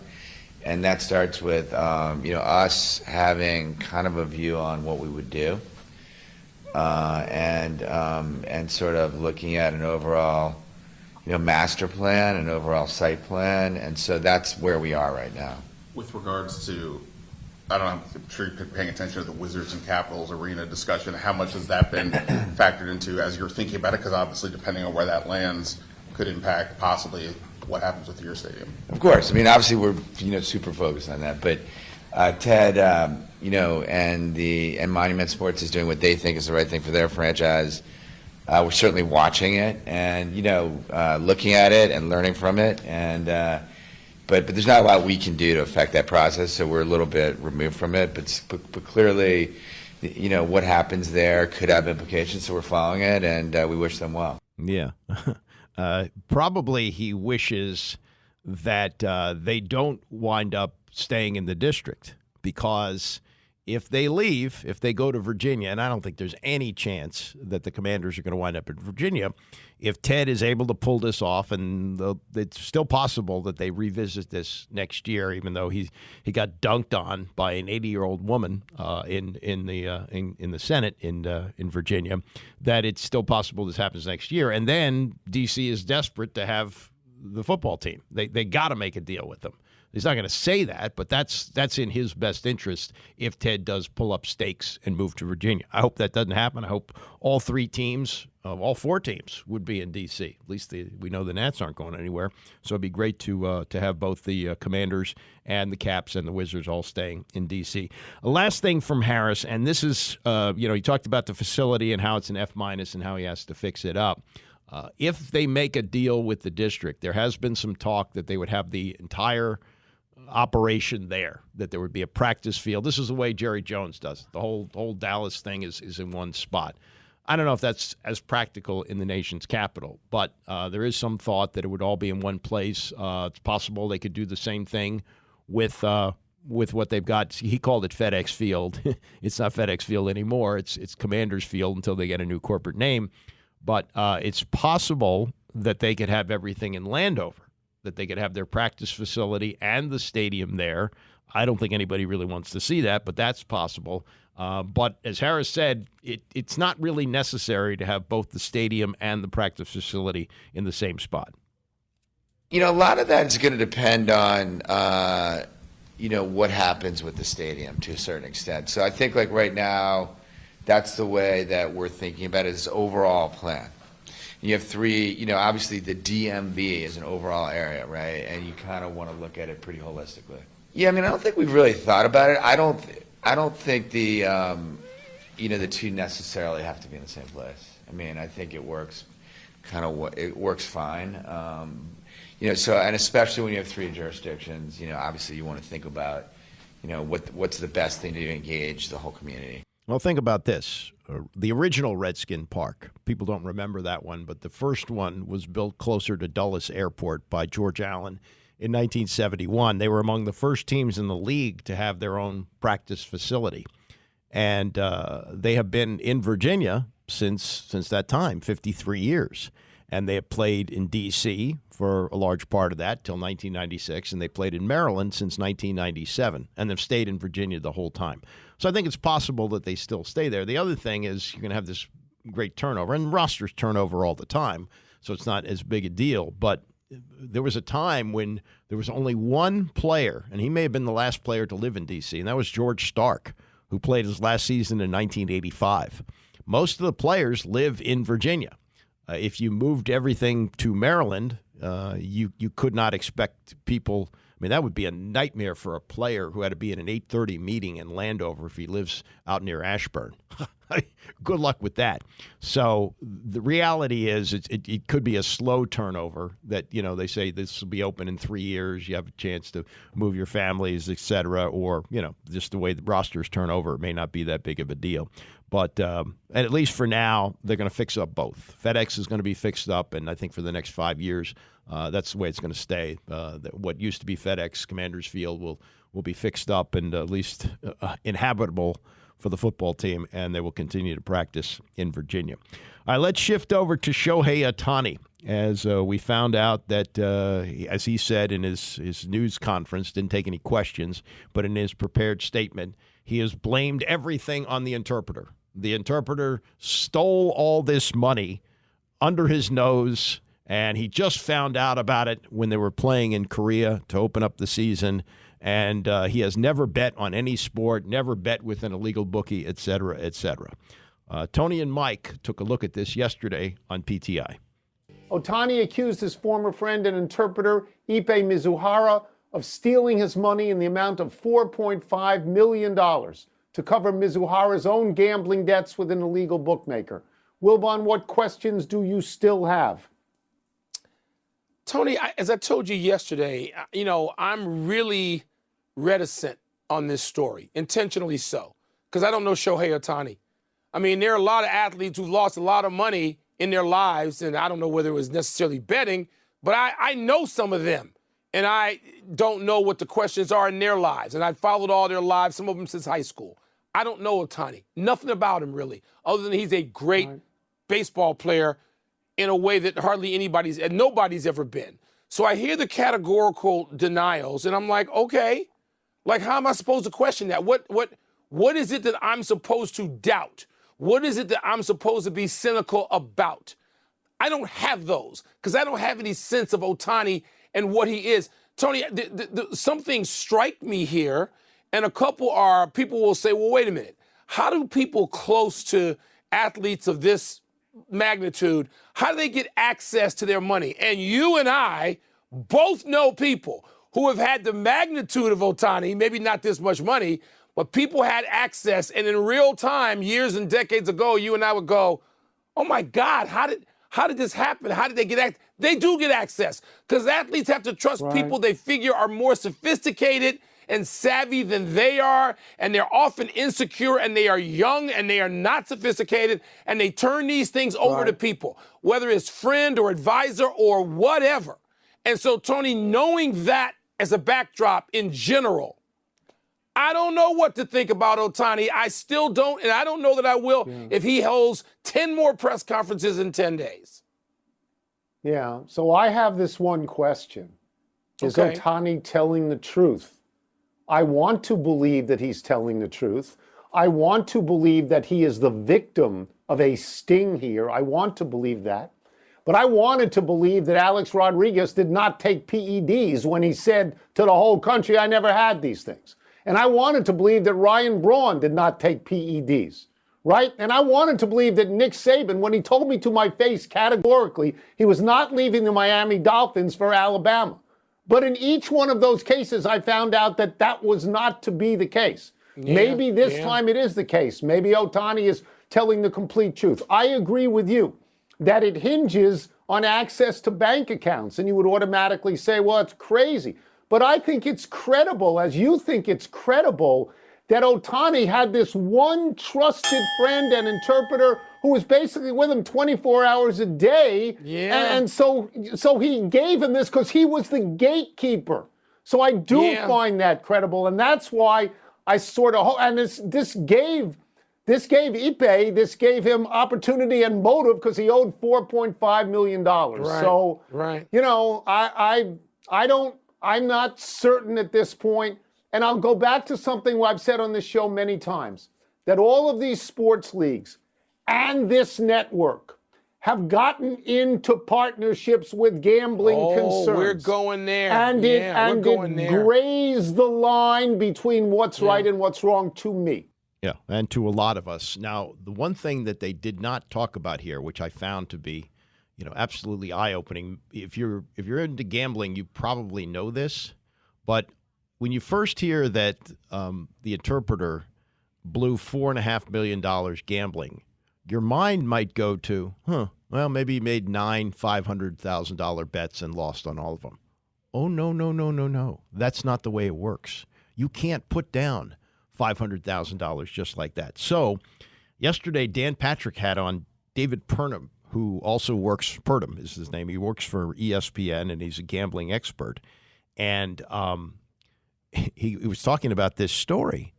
and that starts with us having kind of a view on what we would do, and sort of looking at an overall master plan, an overall site plan, and so that's where we are right now. With regards to, I don't know, I'm sure you're paying attention to the Wizards and Capitals arena discussion. How much has that been factored into as you're thinking about it? Because obviously, depending on where that lands, could impact possibly what happens with your stadium. Of course, I mean, obviously we're super focused on that. But Ted, and Monument Sports is doing what they think is the right thing for their franchise. We're certainly watching it and looking at it and learning from it, and. But there's not a lot we can do to affect that process, so we're a little bit removed from it. But clearly, what happens there could have implications, so we're following it, and we wish them well. Yeah. Probably he wishes that they don't wind up staying in the district, because if they leave, if they go to Virginia, and I don't think there's any chance that the Commanders are going to wind up in Virginia, if Ted is able to pull this off, and it's still possible that they revisit this next year, even though he got dunked on by an 80-year-old woman in the Senate in Virginia, that it's still possible this happens next year. And then D.C. is desperate to have the football team. They got to make a deal with them. He's not going to say that, but that's in his best interest if Ted does pull up stakes and move to Virginia. I hope that doesn't happen. I hope all 4 teams would be in D.C. At least we know the Nats aren't going anywhere. So it'd be great to have both the Commanders and the Caps and the Wizards all staying in D.C. Last thing from Harris, and this is, he talked about the facility and how it's an F- and how he has to fix it up. If they make a deal with the district, there has been some talk that they would have the entire operation there, that there would be a practice field. This is the way Jerry Jones does it. The whole Dallas thing is in one spot. I don't know if that's as practical in the nation's capital, but there is some thought that it would all be in one place. It's possible they could do the same thing with what they've got. He called it FedEx Field. It's not FedEx Field anymore. It's Commanders Field until they get a new corporate name. But it's possible that they could have everything in Landover, that they could have their practice facility and the stadium there. I don't think anybody really wants to see that, but that's possible. But as Harris said, it's not really necessary to have both the stadium and the practice facility in the same spot. A lot of that is going to depend on, what happens with the stadium to a certain extent. So I think like right now, that's the way that we're thinking about it, is overall plan. You have 3, obviously the DMV is an overall area, right? And you kind of want to look at it pretty holistically. Yeah, I mean, I don't think we've really thought about it. I don't think the, the 2 necessarily have to be in the same place. I mean, I think it works it works fine. So, and especially when you have 3 jurisdictions, obviously you want to think about, what's the best thing to engage the whole community. Well, think about this. The original Redskin Park, people don't remember that one, but the first one was built closer to Dulles Airport by George Allen in 1971. They were among the first teams in the league to have their own practice facility. And they have been in Virginia since that time, 53 years. And they have played in D.C. for a large part of that till 1996, and they played in Maryland since 1997, and they've stayed in Virginia the whole time. So I think it's possible that they still stay there. The other thing is you're going to have this great turnover, and rosters turnover all the time, so it's not as big a deal. But there was a time when there was only one player, and he may have been the last player to live in D.C., and that was George Stark, who played his last season in 1985. Most of the players live in Virginia. If you moved everything to Maryland, you could not expect people. I mean, that would be a nightmare for a player who had to be in an 8:30 meeting in Landover if he lives out near Ashburn. Good luck with that. So the reality is it could be a slow turnover that, they say this will be open in 3 years. You have a chance to move your families, et cetera, or, just the way the rosters turn over, it may not be that big of a deal. But and at least for now, they're going to fix up both. FedEx is going to be fixed up, and I think for the next 5 years, that's the way it's going to stay. What used to be FedEx Commanders Field will be fixed up and at least inhabitable for the football team, and they will continue to practice in Virginia. All right, let's shift over to Shohei Ohtani, as we found out that, as he said in his news conference, didn't take any questions, but in his prepared statement, he has blamed everything on the interpreter. The interpreter stole all this money under his nose, and he just found out about it when they were playing in Korea to open up the season. And he has never bet on any sport, never bet with an illegal bookie, et cetera, et cetera. Tony and Mike took a look at this yesterday on PTI. Ohtani accused his former friend and interpreter, Ipe Mizuhara, of stealing his money in the amount of $4.5 million to cover Mizuhara's own gambling debts with an illegal bookmaker. Wilbon, what questions do you still have? Tony, as I told you yesterday, I'm really reticent on this story, intentionally so, because I don't know Shohei Ohtani. I mean, there are a lot of athletes who've lost a lot of money in their lives, and I don't know whether it was necessarily betting, but I know some of them, and I don't know what the questions are in their lives, and I've followed all their lives, some of them since high school. I don't know Ohtani, nothing about him really, other than he's a great baseball player in a way that hardly nobody's ever been. So I hear the categorical denials, and I'm like, okay, how am I supposed to question that? What is it that I'm supposed to doubt? What is it that I'm supposed to be cynical about? I don't have those because I don't have any sense of Ohtani and what he is. Tony, some things strike me here, and a couple are people will say, well, wait a minute. How do people close to athletes of this magnitude, how do they get access to their money? And you and I both know people who have had the magnitude of Ohtani, maybe not this much money, but people had access, and in real time, years and decades ago, you and I would go, oh my God, how did this happen? How did they get access? They do get access, because athletes have to trust people they figure are more sophisticated and savvy than they are, and they're often insecure, and they are young, and they are not sophisticated, and they turn these things over to people, whether it's friend or advisor or whatever. And so, Tony, knowing that as a backdrop in general, I don't know what to think about Ohtani. I still don't, and I don't know that I will if he holds 10 more press conferences in 10 days. Yeah, so I have this one question. Is Ohtani telling the truth? I want to believe that he's telling the truth. I want to believe that he is the victim of a sting here. I want to believe that. But I wanted to believe that Alex Rodriguez did not take PEDs when he said to the whole country, I never had these things. And I wanted to believe that Ryan Braun did not take PEDs, right? And I wanted to believe that Nick Saban, when he told me to my face categorically, he was not leaving the Miami Dolphins for Alabama. But in each one of those cases, I found out that that was not to be the case. Maybe this time it is the case. Maybe Ohtani is telling the complete truth. I agree with you that it hinges on access to bank accounts. And you would automatically say, well, it's crazy. But I think it's credible, as you think it's credible, that Ohtani had this one trusted friend and interpreter who was basically with him 24 hours a day. And so he gave him this because he was the gatekeeper. So I do find that credible. And that's why I sort of, and this gave This gave Ipe, this gave him opportunity and motive because he owed $4.5 million. Right, So, right. you know, I'm not certain at this point. And I'll go back to something I've said on this show many times, that all of these sports leagues and this network have gotten into partnerships with gambling concerns. We're going there. And it grazed the line between what's right and what's wrong to me. Yeah, and to a lot of us. Now, the one thing that they did not talk about here, which I found to be, absolutely eye-opening. If you're into gambling, you probably know this, but when you first hear that the interpreter blew $4.5 million gambling, your mind might go to, well, maybe he made 9 $500,000 bets and lost on all of them. Oh, no. That's not the way it works. You can't put down $500,000 just like that. So yesterday, Dan Patrick had on David Purnham, who also works, Purdom is his name. He works for ESPN, and he's a gambling expert. And he was talking about this story.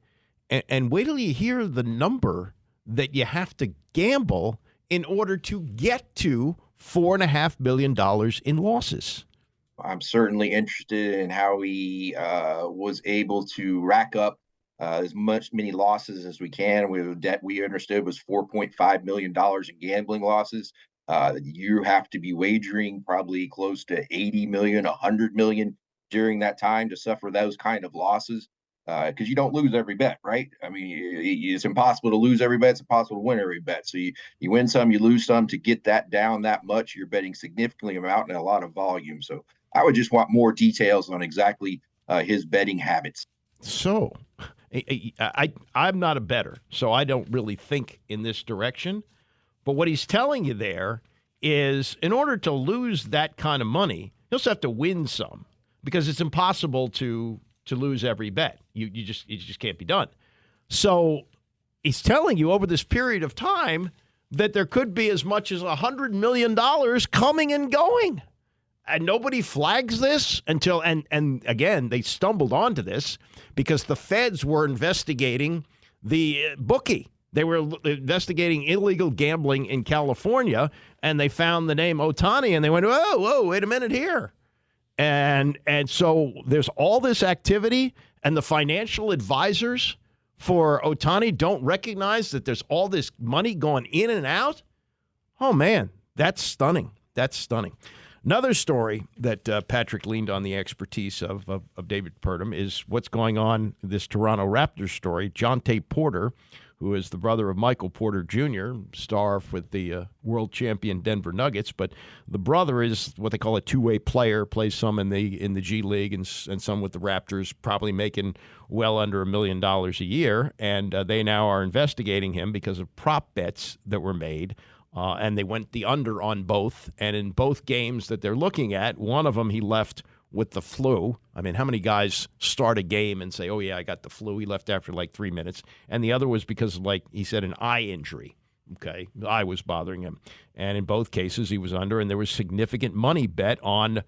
And wait till you hear the number that you have to gamble in order to get to $4.5 million in losses. I'm certainly interested in how he was able to rack up as many losses as we can. The debt we understood was $4.5 million in gambling losses. You have to be wagering probably close to 80 million, 100 million during that time to suffer those kind of losses. Because you don't lose every bet, right? I mean, it's impossible to lose every bet. It's impossible to win every bet. So you win some, you lose some. To get that down that much, you're betting significantly amount and a lot of volume. So I would just want more details on exactly his betting habits. So I'm not a bettor, so I don't really think in this direction. But what he's telling you there is in order to lose that kind of money, you also have to win some because it's impossible to lose every bet. You just can't be done. So he's telling you over this period of time that there could be as much as $100 million coming and going. And nobody flags this until, and again, they stumbled onto this because the feds were investigating the bookie. They were investigating illegal gambling in California, and they found the name Ohtani, and they went, whoa, wait a minute here. And so there's all this activity, and the financial advisors for Ohtani don't recognize that there's all this money going in and out. Oh, man, that's stunning. That's stunning. Another story that Patrick leaned on the expertise of David Purdom is what's going on, this Toronto Raptors story. Jonte Porter, who is the brother of Michael Porter Jr., star with the world champion Denver Nuggets, but the brother is what they call a two-way player, plays some in the G League and some with the Raptors, probably making well under $1 million a year, and they now are investigating him because of prop bets that were made. And they went the under on both. And in both games that they're looking at, one of them he left with the flu. I mean, how many guys start a game and say, oh, yeah, I got the flu? He left after like 3 minutes. And the other was because, like he said, an eye injury. Okay, the eye was bothering him. And in both cases, he was under. And there was significant money bet on,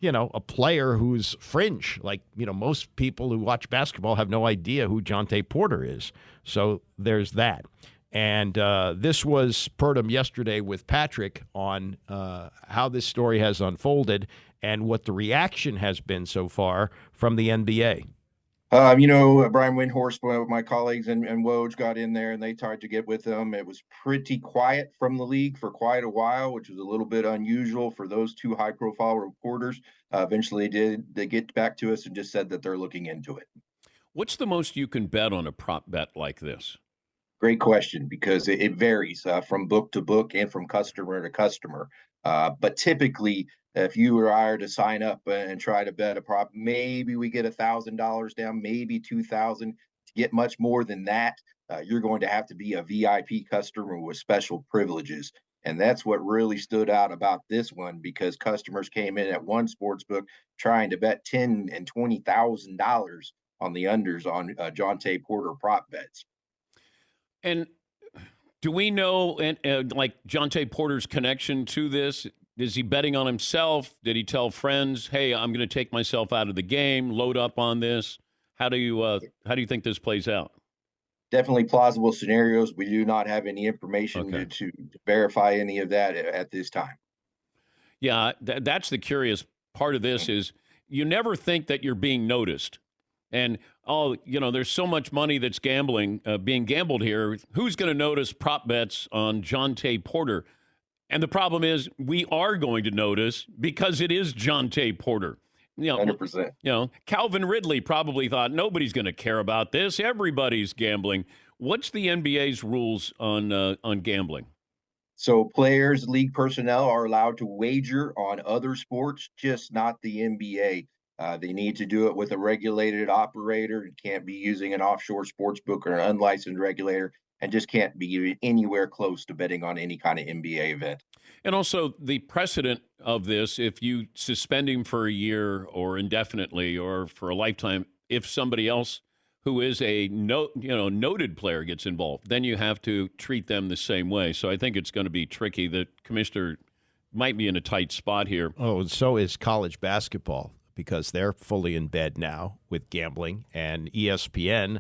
a player who's fringe. Like, most people who watch basketball have no idea who Jonte Porter is. So there's that. And this was Purdom yesterday with Patrick on how this story has unfolded and what the reaction has been so far from the NBA. Brian Windhorst, one of my colleagues, and Woj got in there, and they tried to get with them. It was pretty quiet from the league for quite a while, which was a little bit unusual for those two high-profile reporters. Eventually, they get back to us and just said that they're looking into it. What's the most you can bet on a prop bet like this? Great question, because it varies from book to book and from customer to customer. But typically, if you or I are to sign up and try to bet a prop, maybe we get $1,000 down, maybe $2,000. To get much more than that, you're going to have to be a VIP customer with special privileges. And that's what really stood out about this one, because customers came in at one sportsbook trying to bet $10,000 and $20,000 on the unders on Jonte Porter prop bets. And do we know, like Jonte Porter's connection to this? Is he betting on himself? Did he tell friends, "Hey, I'm going to take myself out of the game, load up on this"? How do you think this plays out? definitely plausible scenarios. We do not have any information to verify any of that at this time. Yeah, that's the curious part of this is you never think that you're being noticed. And, there's so much money that's being gambled here. Who's going to notice prop bets on Jonte Porter? And the problem is we are going to notice because it is Jonte Porter. 100%. Calvin Ridley probably thought nobody's going to care about this. Everybody's gambling. What's the NBA's rules on gambling? So players, league personnel are allowed to wager on other sports, just not the NBA. They need to do it with a regulated operator and can't be using an offshore sports book or an unlicensed regulator, and just can't be anywhere close to betting on any kind of NBA event. And also the precedent of this, if you suspend him for a year or indefinitely or for a lifetime, if somebody else who is a noted player gets involved, then you have to treat them the same way. So I think it's going to be tricky. The commissioner might be in a tight spot here. Oh, so is college basketball, because they're fully in bed now with gambling, and ESPN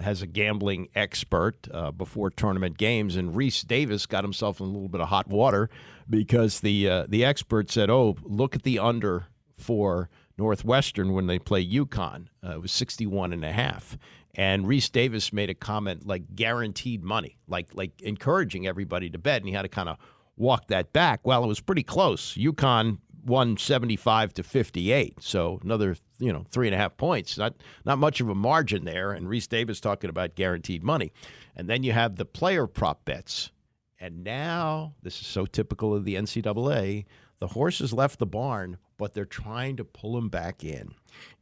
has a gambling expert before tournament games, and Reese Davis got himself in a little bit of hot water because the expert said, "Oh, look at the under for Northwestern when they play UConn. It was 61.5." And Reese Davis made a comment like guaranteed money, like encouraging everybody to bet, and he had to kind of walk that back. Well, it was pretty close. UConn won 75-58, so another 3.5 points. Not much of a margin there. And Reese Davis talking about guaranteed money, and then you have the player prop bets. And now this is so typical of the NCAA. The horses left the barn, but they're trying to pull them back in.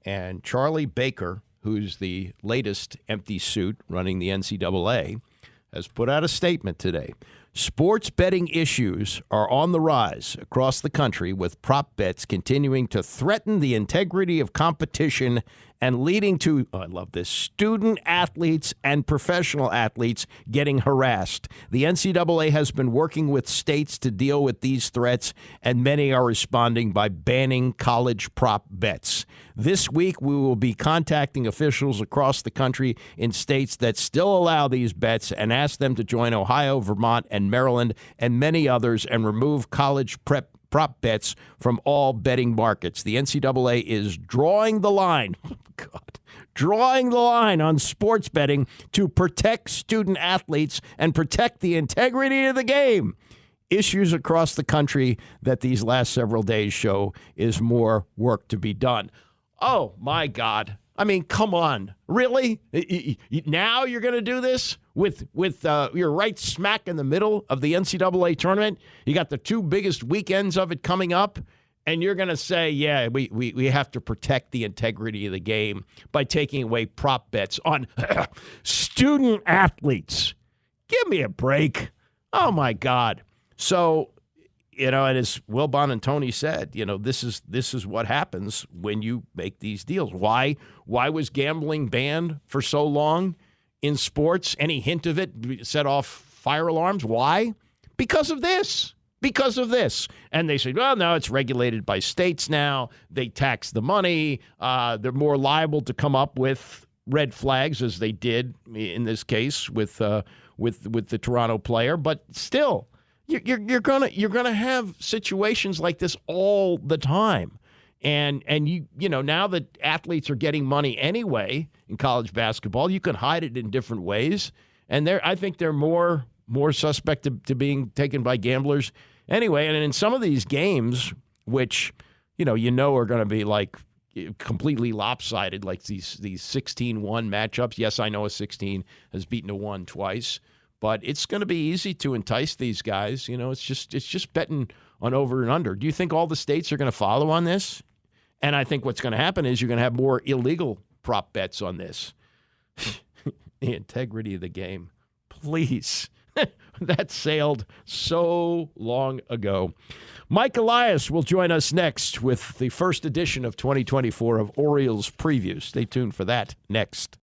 And Charlie Baker, who's the latest empty suit running the NCAA, has put out a statement today. Sports betting issues are on the rise across the country, with prop bets continuing to threaten the integrity of competition and leading to, I love this, student athletes and professional athletes getting harassed. The NCAA has been working with states to deal with these threats, and many are responding by banning college prop bets. This week, we will be contacting officials across the country in states that still allow these bets and ask them to join Ohio, Vermont, and Maryland, and many others, and remove college prop bets from all betting markets. The NCAA is drawing the line, drawing the line on sports betting to protect student athletes and protect the integrity of the game. Issues across the country that these last several days show is more work to be done. Oh, my God. I mean, come on. Really? Now you're going to do this with you're right smack in the middle of the NCAA tournament? You got the two biggest weekends of it coming up, and you're going to say, yeah, we have to protect the integrity of the game by taking away prop bets on student athletes. Give me a break. Oh, my God. So, and as Wilbon and Tony said, this is what happens when you make these deals. Why was gambling banned for so long in sports? Any hint of it set off fire alarms. Why? Because of this. Because of this. And they said, well, no, it's regulated by states now. They tax the money. They're more liable to come up with red flags, as they did in this case with the Toronto player. But still, You're gonna have situations like this all the time, and you now that athletes are getting money anyway in college basketball, you can hide it in different ways, and I think they're more suspect to being taken by gamblers anyway. And in some of these games, which are going to be like completely lopsided, like these 16-1 matchups. Yes, I know a 16 has beaten a 1 twice. But it's going to be easy to entice these guys. It's just betting on over and under. Do you think all the states are going to follow on this? And I think what's going to happen is you're going to have more illegal prop bets on this. The integrity of the game. Please. That sailed so long ago. Mike Elias will join us next with the first edition of 2024 of Orioles Preview. Stay tuned for that next.